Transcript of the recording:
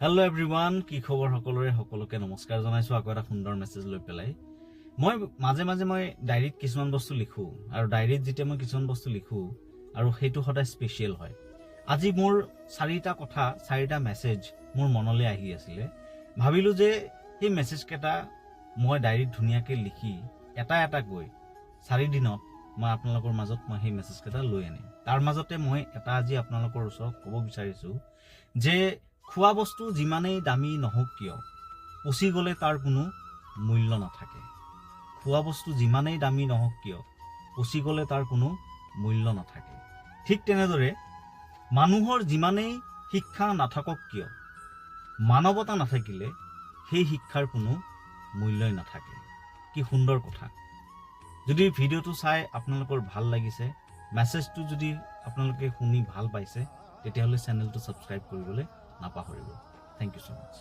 Hello' everyone, কি খবৰ সকলোৰে? সকলোকে নমস্কাৰ জনাইছোঁ আকৌ এটা সুন্দৰ মেছেজ লৈ পেলাই। মই মাজে মাজে ডায়েৰীত কিছুমান বস্তু লিখোঁ আৰু ডায়েৰীত যেতিয়া মই কিছুমান বস্তু লিখোঁ আৰু সেইটো সদায় স্পেচিয়েল হয়। আজি মোৰ 4টা কথা 4টা মেছেজ মোৰ মনলৈ আহি আছিলে। ভাবিলোঁ যে সেই মেছেজকেইটা মই ডায়েৰীত ধুনীয়াকৈ লিখি এটা কৈ 4 দিনত মই আপোনালোকৰ মাজত সেই মেছেজকেইটা লৈ আনিম। তাৰ মাজতে মই এটা আজি আপোনালোকৰ ওচৰত ক'ব বিচাৰিছোঁ যে খোৱা বস্তু যিমানেই দামী নহওক কিয় পচি গ'লে তাৰ কোনো মূল্য নাথাকে। খোৱা বস্তু যিমানেই দামী নহওক কিয় পচি গ'লে তাৰ কোনো মূল্য নাথাকে। ঠিক তেনেদৰে মানুহৰ যিমানেই শিক্ষা নাথাকক কিয় মানৱতা নাথাকিলে সেই শিক্ষাৰ কোনো মূল্যই নাথাকে। কি সুন্দৰ কথা। যদি ভিডিঅ'টো চাই আপোনালোকৰ ভাল লাগিছে, মেছেজটো যদি আপোনালোকে শুনি ভাল পাইছে, তেতিয়াহ'লে চেনেলটো ছাবস্ক্ৰাইব কৰিবলৈ নাপাহৰিব। Thank you so much।